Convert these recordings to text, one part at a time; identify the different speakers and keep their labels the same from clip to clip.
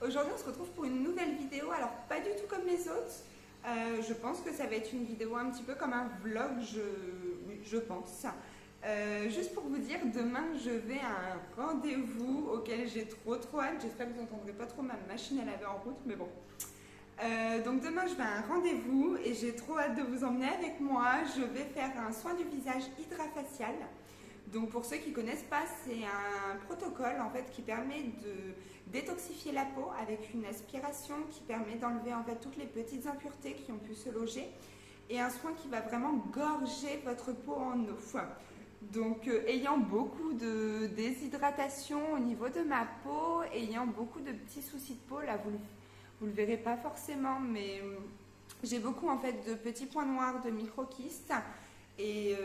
Speaker 1: Aujourd'hui on se retrouve pour une nouvelle vidéo, alors pas du tout comme les autres. Je pense que ça va être une vidéo un petit peu comme un vlog, je pense. Juste pour vous dire, demain je vais à un rendez-vous auquel j'ai trop hâte. J'espère que vous n'entendrez pas trop ma machine à laver en route, mais bon. Donc demain je vais à un rendez-vous et j'ai trop hâte de vous emmener avec moi. Je vais faire un soin du visage hydrafacial. Donc pour ceux qui ne connaissent pas, c'est un protocole en fait qui permet de détoxifier la peau avec une aspiration qui permet d'enlever en fait toutes les petites impuretés qui ont pu se loger et un soin qui va vraiment gorger votre peau en eau. Donc ayant beaucoup de déshydratation au niveau de ma peau, ayant beaucoup de petits soucis de peau, là vous le verrez pas forcément, mais j'ai beaucoup en fait de petits points noirs, de micro-kystes et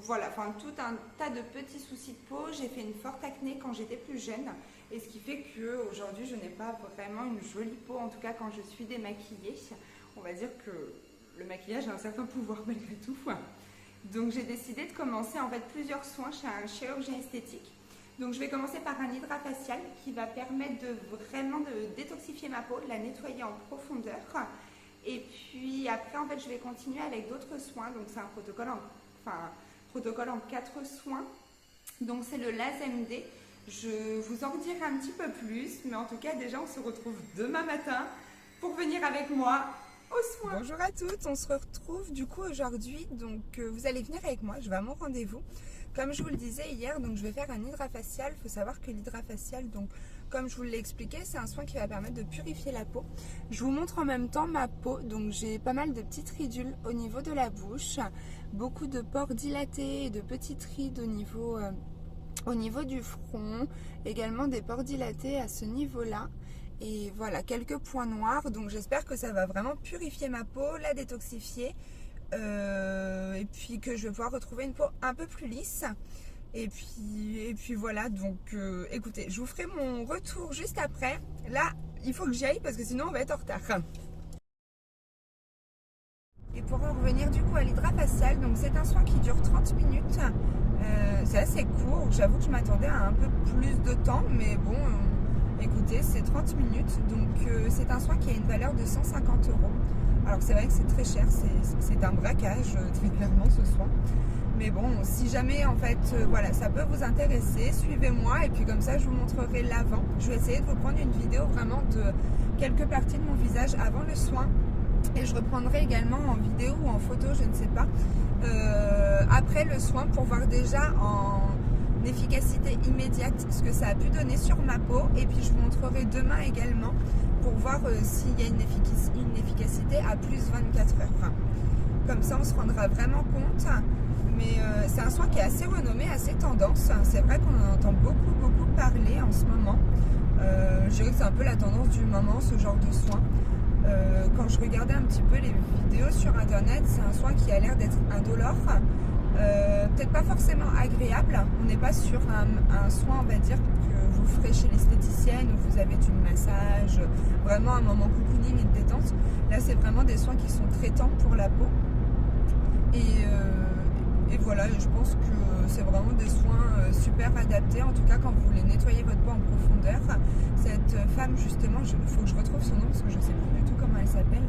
Speaker 1: voilà, enfin tout un tas de petits soucis de peau. J'ai fait une forte acné quand j'étais plus jeune et ce qui fait qu'aujourd'hui je n'ai pas vraiment une jolie peau, en tout cas quand je suis démaquillée. On va dire que le maquillage a un certain pouvoir malgré tout. Donc j'ai décidé de commencer en fait plusieurs soins chez un chirurgien esthétique. Donc je vais commencer par un hydrafacial qui va permettre de vraiment de détoxifier ma peau, de la nettoyer en profondeur. Et puis après en fait je vais continuer avec d'autres soins. Donc c'est un protocole en 4 soins. Donc c'est le LASMD. Je vous en dirai un petit peu plus, mais en tout cas déjà on se retrouve demain matin pour venir avec moi au soin. Bonjour à toutes, on se retrouve du coup aujourd'hui. Donc vous allez venir avec moi, je vais à mon rendez-vous. Comme je vous le disais hier, donc je vais faire un hydrafacial. Il faut savoir que l'hydrafacial, donc comme je vous l'ai expliqué, c'est un soin qui va permettre de purifier la peau. Je vous montre en même temps ma peau. Donc j'ai pas mal de petites ridules au niveau de la bouche, beaucoup de pores dilatés et de petites rides au niveau du front, également des pores dilatés à ce niveau-là. Et voilà, quelques points noirs. Donc j'espère que ça va vraiment purifier ma peau, la détoxifier. Et puis que je vais pouvoir retrouver une peau un peu plus lisse. Et puis voilà, donc écoutez, je vous ferai mon retour juste après. Là, il faut que j'y aille parce que sinon on va être en retard. Et pour en revenir du coup à l'hydrafacial, donc c'est un soin qui dure 30 minutes. C'est assez court, j'avoue que je m'attendais à un peu plus de temps, mais bon, écoutez, c'est 30 minutes. Donc c'est un soin qui a une valeur de 150 €. Alors c'est vrai que c'est très cher, c'est un braquage très clairement ce soin. Mais bon, si jamais en fait, voilà, ça peut vous intéresser, suivez-moi et puis comme ça je vous montrerai l'avant. Je vais essayer de vous prendre une vidéo vraiment de quelques parties de mon visage avant le soin. Et je reprendrai également en vidéo ou en photo, je ne sais pas, après le soin pour voir déjà en efficacité immédiate ce que ça a pu donner sur ma peau. Et puis je vous montrerai demain également pour voir s'il y a une efficacité à plus 24 heures. Comme ça on se rendra vraiment compte. Mais c'est un soin qui est assez renommé, assez tendance. C'est vrai qu'on en entend beaucoup parler en ce moment. Je dirais que c'est un peu la tendance du moment, ce genre de soin. Quand je regardais un petit peu les vidéos sur internet, c'est un soin qui a l'air d'être indolore, peut-être pas forcément agréable. On n'est pas sur un soin, on va dire, que vous ferez chez l'esthéticienne où vous avez du massage, vraiment un moment cocooning et de détente. Là c'est vraiment des soins qui sont traitants pour la peau et voilà, je pense que c'est vraiment des soins super adaptés, en tout cas quand vous voulez nettoyer votre peau en profondeur. Cette femme justement, il faut que je retrouve son nom parce que je ne sais plus du tout comment elle s'appelle.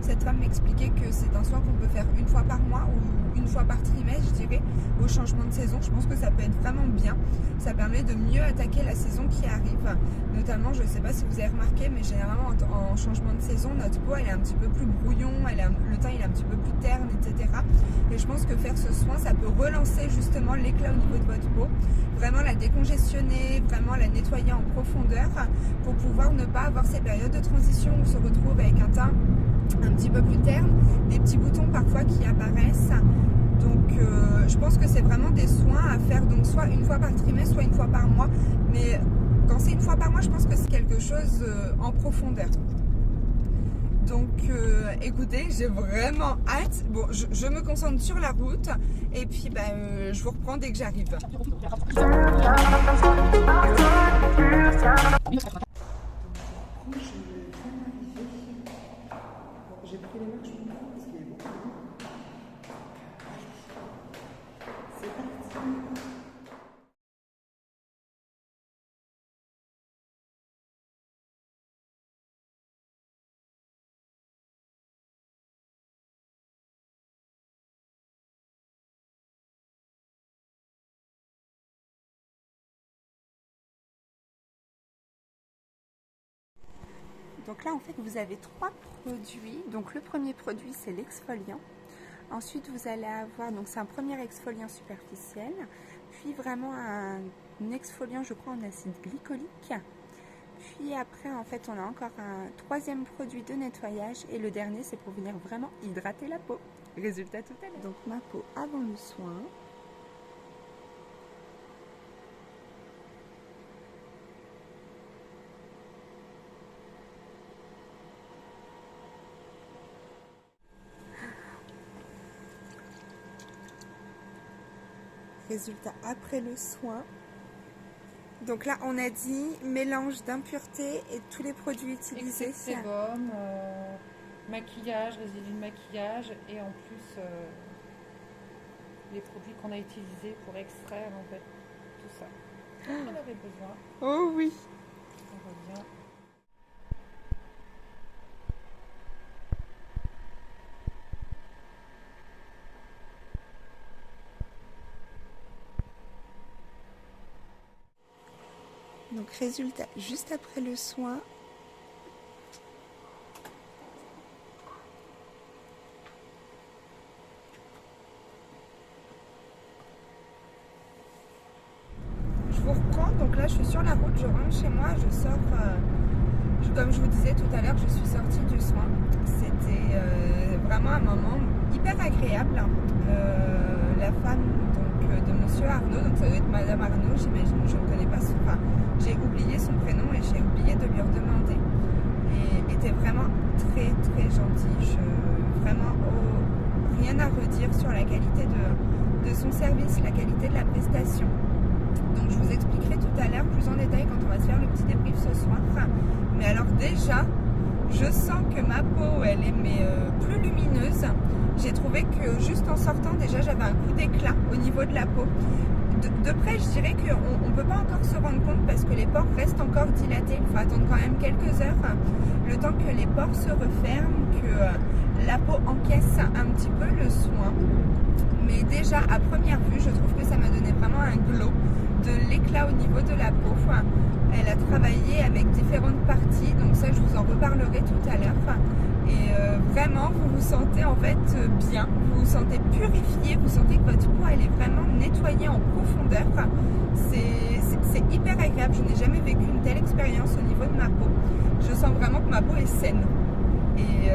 Speaker 1: Cette femme m'expliquait que c'est un soin qu'on peut faire une fois par mois ou une fois par trimestre, je dirais, au changement de saison. Je pense que ça peut être vraiment bien. Ça permet de mieux attaquer la saison qui arrive. Notamment, je ne sais pas si vous avez remarqué, mais généralement en changement de saison, notre peau elle est un petit peu plus brouillon, le teint il est un petit peu plus terne, etc. Et je pense que faire ce soin, ça peut relancer justement l'éclat au niveau de votre peau, vraiment la décongestionner, vraiment la nettoyer en profondeur pour pouvoir ne pas avoir ces périodes de transition où on se retrouve avec un teint un petit peu plus terne, des petits boutons parfois qui apparaissent. Donc je pense que c'est vraiment des soins à faire donc soit une fois par trimestre, soit une fois par mois. Mais quand c'est une fois par mois, je pense que c'est quelque chose en profondeur. Donc écoutez, j'ai vraiment hâte. Bon, je me concentre sur la route et puis je vous reprends dès que j'arrive. J'ai pris les marches. Donc là, en fait, vous avez 3 produits. Donc le premier produit, c'est l'exfoliant. Ensuite, vous allez avoir, donc c'est un premier exfoliant superficiel, puis vraiment un exfoliant, je crois, en acide glycolique. Puis après, en fait, on a encore un troisième produit de nettoyage. Et le dernier, c'est pour venir vraiment hydrater la peau. Résultat tout à l'heure. Donc ma peau avant le soin. Résultat après le soin. Donc là, on a dit mélange d'impuretés et tous les produits utilisés.
Speaker 2: Sébum, maquillage, résidu de maquillage et en plus les produits qu'on a utilisés pour extraire en fait tout ça. On en avait besoin.
Speaker 1: Oh oui.
Speaker 2: On revient.
Speaker 1: Donc résultat juste après le soin. Je vous reprends, donc là je suis sur la route, je rentre chez moi, je sors, comme je vous disais tout à l'heure, je suis sortie du soin. C'était vraiment un moment hyper agréable. La femme de Monsieur Arnaud, donc ça doit être Madame Arnaud, j'imagine, je ne connais pas son, enfin, j'ai oublié son prénom et j'ai oublié de lui redemander. Et était vraiment très très gentille, vraiment rien à redire sur la qualité de son service, la qualité de la prestation. Donc je vous expliquerai tout à l'heure plus en détail quand on va se faire le petit débrief ce soir. Mais alors déjà, je sens que ma peau, elle est plus lumineuse. J'ai trouvé que juste en sortant, déjà, j'avais un coup d'éclat au niveau de la peau. De près, je dirais qu'on ne peut pas encore se rendre compte parce que les pores restent encore dilatés. Il faut attendre quand même quelques heures, le temps que les pores se referment, que la peau encaisse un petit peu le soin. Mais déjà, à première vue, je trouve que ça m'a donné vraiment un glow, de l'éclat au niveau de la peau. Elle a travaillé avec différentes parties, donc ça je vous en reparlerai tout à l'heure. Et vraiment vous vous sentez en fait bien, vous vous sentez purifié, vous sentez que votre peau elle est vraiment nettoyée en profondeur. C'est hyper agréable, je n'ai jamais vécu une telle expérience au niveau de ma peau. Je sens vraiment que ma peau est saine et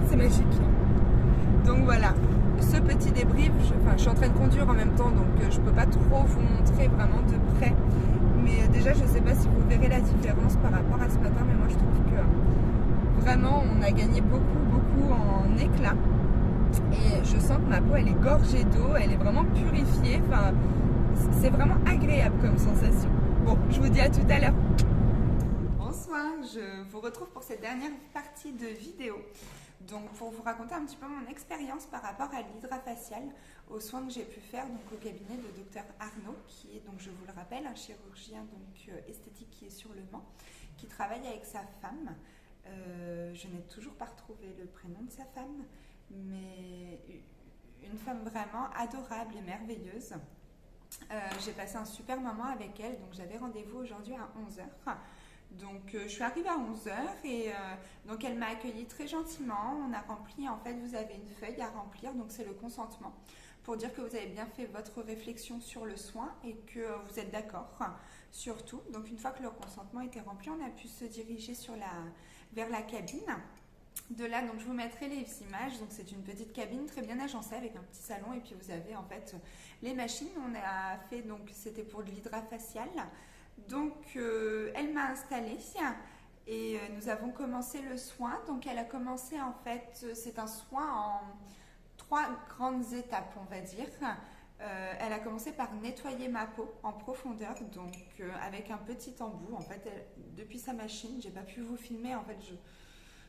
Speaker 1: c'est magique. Donc voilà. Ce petit débrief, je suis en train de conduire en même temps, donc je ne peux pas trop vous montrer vraiment de près. Mais déjà, je ne sais pas si vous verrez la différence par rapport à ce matin, mais moi je trouve que vraiment on a gagné beaucoup en éclat. Et je sens que ma peau elle est gorgée d'eau, elle est vraiment purifiée. Enfin, c'est vraiment agréable comme sensation. Bon, je vous dis à tout à l'heure. Bonsoir, je vous retrouve pour cette dernière partie de vidéo. Donc pour vous raconter un petit peu mon expérience par rapport à l'hydrafacial, aux soins que j'ai pu faire donc, au cabinet de Dr Arnaud, qui est donc je vous le rappelle un chirurgien donc, esthétique qui est sur Le Mans, qui travaille avec sa femme. Je n'ai toujours pas retrouvé le prénom de sa femme, mais une femme vraiment adorable et merveilleuse. J'ai passé un super moment avec elle, donc j'avais rendez-vous aujourd'hui à 11 h. Donc je suis arrivée à 11 h et donc elle m'a accueillie très gentiment. On a rempli, en fait vous avez une feuille à remplir, donc c'est le consentement pour dire que vous avez bien fait votre réflexion sur le soin et que vous êtes d'accord sur tout. Donc une fois que le consentement était rempli, on a pu se diriger vers la cabine. De là, donc je vous mettrai les images. Donc c'est une petite cabine très bien agencée avec un petit salon et puis vous avez en fait les machines. On a fait donc c'était pour de l'hydrafacial. Donc elle m'a installée et nous avons commencé le soin. Donc elle a commencé en fait, c'est un soin en 3 grandes étapes on va dire. Elle a commencé par nettoyer ma peau en profondeur, donc avec un petit embout. En fait, depuis sa machine, j'ai pas pu vous filmer. En fait,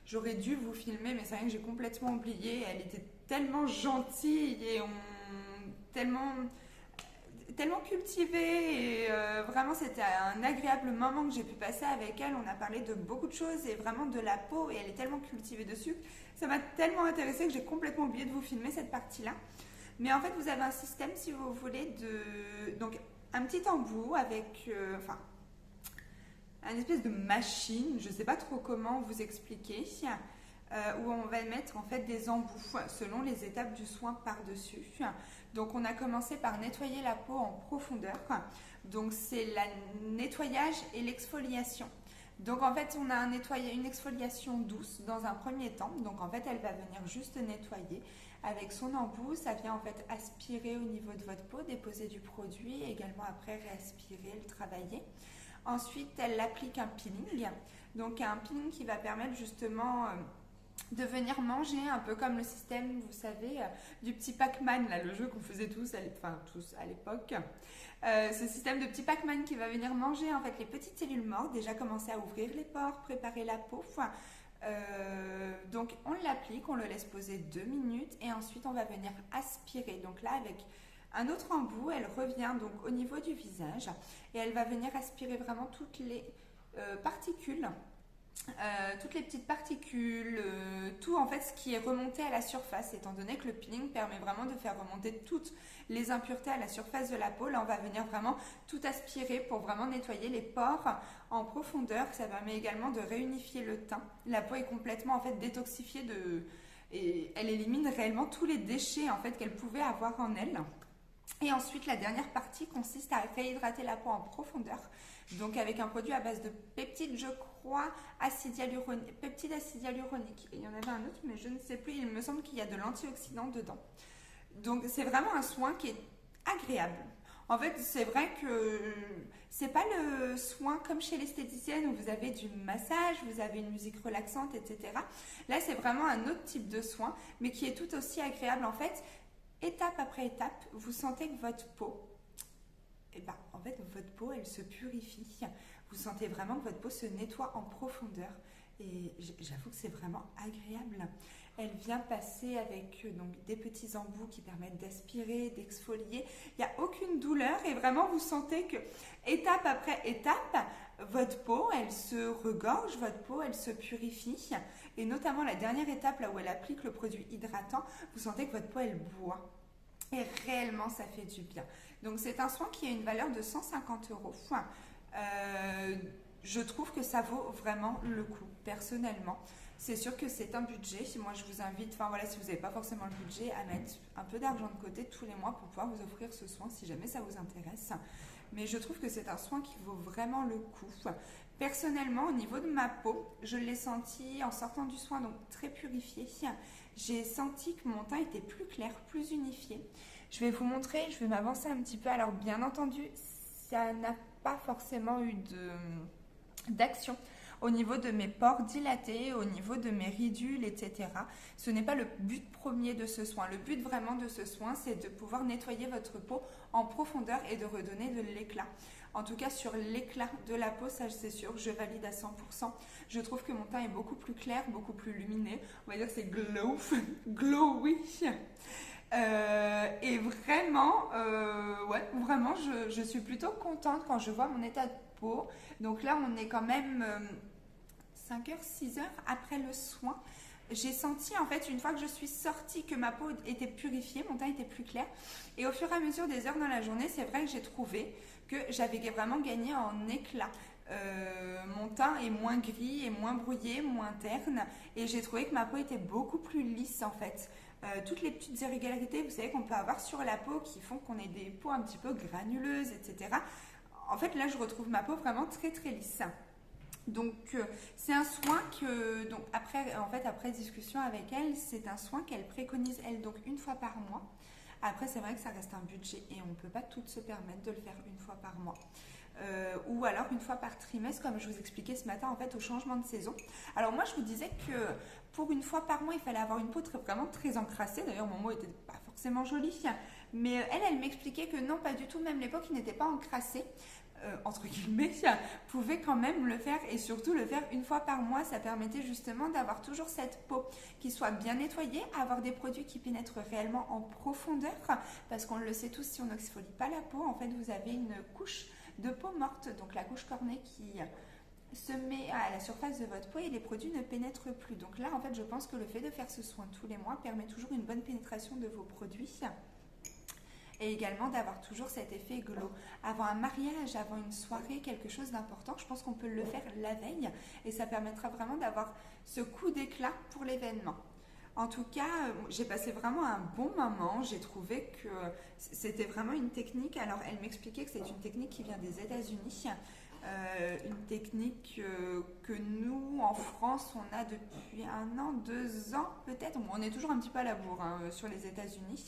Speaker 1: j'aurais dû vous filmer, mais c'est rien que j'ai complètement oublié. Elle était tellement gentille et tellement cultivée et vraiment c'était un agréable moment que j'ai pu passer avec elle. On a parlé de beaucoup de choses et vraiment de la peau et elle est tellement cultivée dessus. Ça m'a tellement intéressée que j'ai complètement oublié de vous filmer cette partie-là. Mais en fait vous avez un système si vous voulez donc un petit embout avec un espèce de machine, je ne sais pas trop comment vous expliquer, où on va mettre en fait des embouts selon les étapes du soin par-dessus. Donc on a commencé par nettoyer la peau en profondeur. Donc c'est le nettoyage et l'exfoliation. Donc en fait on a une exfoliation douce dans un premier temps. Donc en fait elle va venir juste nettoyer avec son embout. Ça vient en fait aspirer au niveau de votre peau, déposer du produit, également après réaspirer, le travailler. Ensuite elle applique un peeling. Donc un peeling qui va permettre justement de venir manger un peu comme le système, vous savez, du petit Pac-Man, là, le jeu qu'on faisait tous à l'époque. Ce système de petit Pac-Man qui va venir manger en fait les petites cellules mortes, déjà commencer à ouvrir les pores, préparer la peau. Donc on l'applique, on le laisse poser 2 minutes et ensuite on va venir aspirer. Donc là avec un autre embout, elle revient donc au niveau du visage et elle va venir aspirer vraiment toutes les particules. Toutes les petites particules, tout en fait ce qui est remonté à la surface, étant donné que le peeling permet vraiment de faire remonter toutes les impuretés à la surface de la peau. Là on va venir vraiment tout aspirer pour vraiment nettoyer les pores en profondeur. Ça permet également de réunifier le teint. La peau est complètement en fait détoxifiée et elle élimine réellement tous les déchets en fait qu'elle pouvait avoir en elle. Et ensuite la dernière partie consiste à réhydrater la peau en profondeur. Donc avec un produit à base de peptides, je crois, peptides acide hyaluronique. Il y en avait un autre, mais je ne sais plus. Il me semble qu'il y a de l'antioxydant dedans. Donc c'est vraiment un soin qui est agréable. En fait, c'est vrai que c'est pas le soin comme chez l'esthéticienne où vous avez du massage, vous avez une musique relaxante, etc. Là, c'est vraiment un autre type de soin, mais qui est tout aussi agréable. En fait, étape après étape, vous sentez que votre peau, en fait, votre peau, elle se purifie. Vous sentez vraiment que votre peau se nettoie en profondeur. Et j'avoue que c'est vraiment agréable. Elle vient passer avec donc, des petits embouts qui permettent d'aspirer, d'exfolier. Il n'y a aucune douleur et vraiment, vous sentez que étape après étape, votre peau, elle se regorge, votre peau, elle se purifie. Et notamment la dernière étape, là où elle applique le produit hydratant, vous sentez que votre peau, elle boit. Et réellement, ça fait du bien. Donc, c'est un soin qui a une valeur de 150 €. Je trouve que ça vaut vraiment le coup, personnellement. C'est sûr que c'est un budget. Moi, je vous invite, si vous n'avez pas forcément le budget, à mettre un peu d'argent de côté tous les mois pour pouvoir vous offrir ce soin si jamais ça vous intéresse. Mais je trouve que c'est un soin qui vaut vraiment le coup. Personnellement, au niveau de ma peau, je l'ai senti en sortant du soin, donc très purifié. J'ai senti que mon teint était plus clair, plus unifié. Je vais vous montrer, je vais m'avancer un petit peu. Alors, bien entendu, ça n'a pas forcément eu d'action au niveau de mes pores dilatés, au niveau de mes ridules, etc. Ce n'est pas le but premier de ce soin. Le but vraiment de ce soin, c'est de pouvoir nettoyer votre peau en profondeur et de redonner de l'éclat. En tout cas, sur l'éclat de la peau, ça c'est sûr, je valide à 100%. Je trouve que mon teint est beaucoup plus clair, beaucoup plus lumineux. On va dire que c'est glowy. Et vraiment, vraiment, je suis plutôt contente quand je vois mon état de peau. Donc là, on est quand même 5 heures, 6 heures après le soin. J'ai senti en fait une fois que je suis sortie que ma peau était purifiée, mon teint était plus clair. Et au fur et à mesure des heures dans la journée, c'est vrai que j'ai trouvé que j'avais vraiment gagné en éclat. Mon teint est moins gris, et moins brouillé, moins terne. Et j'ai trouvé que ma peau était beaucoup plus lisse en fait. Toutes les petites irrégularités, vous savez, qu'on peut avoir sur la peau qui font qu'on ait des peaux un petit peu granuleuses, etc. En fait, là, je retrouve ma peau vraiment très très lisse. Donc, c'est un soin que, donc après discussion avec elle, c'est un soin qu'elle préconise, elle, donc une fois par mois. Après, c'est vrai que ça reste un budget et on ne peut pas toutes se permettre de le faire une fois par mois. Ou alors une fois par trimestre, comme je vous expliquais ce matin, en fait, au changement de saison. Alors moi, je vous disais que pour une fois par mois, il fallait avoir une peau vraiment très encrassée. D'ailleurs, mon mot n'était pas forcément joli. Mais elle m'expliquait que non, pas du tout. Même les peaux qui n'étaient pas encrassées, entre guillemets, pouvaient quand même le faire. Et surtout, le faire une fois par mois, ça permettait justement d'avoir toujours cette peau qui soit bien nettoyée, avoir des produits qui pénètrent réellement en profondeur. Parce qu'on le sait tous, si on n'exfolie pas la peau, en fait, vous avez une couche de peau morte, donc la couche cornée qui se met à la surface de votre peau et les produits ne pénètrent plus. Donc là, en fait, je pense que le fait de faire ce soin tous les mois permet toujours une bonne pénétration de vos produits. et également d'avoir toujours cet effet glow. Avant un mariage, avant une soirée, quelque chose d'important, je pense qu'on peut le faire la veille et ça permettra vraiment d'avoir ce coup d'éclat pour l'événement. En tout cas, j'ai passé vraiment un bon moment. J'ai trouvé que c'était vraiment une technique. Alors, elle m'expliquait que c'est une technique qui vient des États-Unis. Une technique que nous, en France, on a depuis 1 an, 2 ans peut-être. Bon, on est toujours un petit peu à la bourre hein, sur les États-Unis.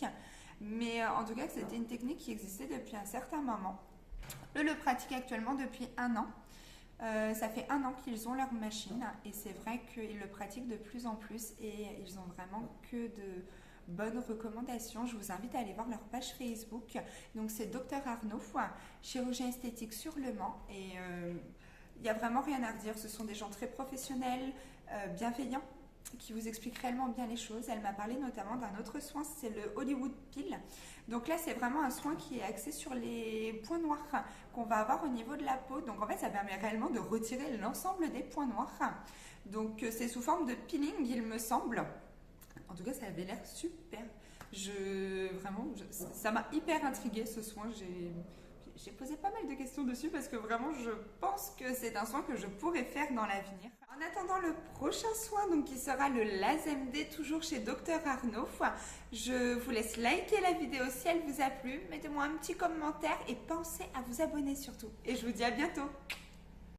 Speaker 1: Mais en tout cas, c'était une technique qui existait depuis un certain moment. Eux le pratiquent actuellement depuis 1 an. Ça fait 1 an qu'ils ont leur machine et c'est vrai qu'ils le pratiquent de plus en plus et ils ont vraiment que de bonnes recommandations. Je vous invite à aller voir leur page Facebook. Donc c'est Dr Arnaud, chirurgien esthétique sur Le Mans et il n'y a vraiment rien à redire. Ce sont des gens très professionnels, bienveillants, qui vous explique réellement bien les choses. Elle m'a parlé notamment d'un autre soin, c'est le Hollywood Peel. Donc là, c'est vraiment un soin qui est axé sur les points noirs qu'on va avoir au niveau de la peau. Donc en fait, ça permet réellement de retirer l'ensemble des points noirs. Donc c'est sous forme de peeling, il me semble. En tout cas, ça avait l'air super. Ça m'a hyper intriguée ce soin. J'ai posé pas mal de questions dessus parce que vraiment je pense que c'est un soin que je pourrais faire dans l'avenir. En attendant le prochain soin, donc qui sera le LASEMD, toujours chez Dr Arnaud, je vous laisse liker la vidéo si elle vous a plu, mettez-moi un petit commentaire et pensez à vous abonner surtout. Et je vous dis à bientôt.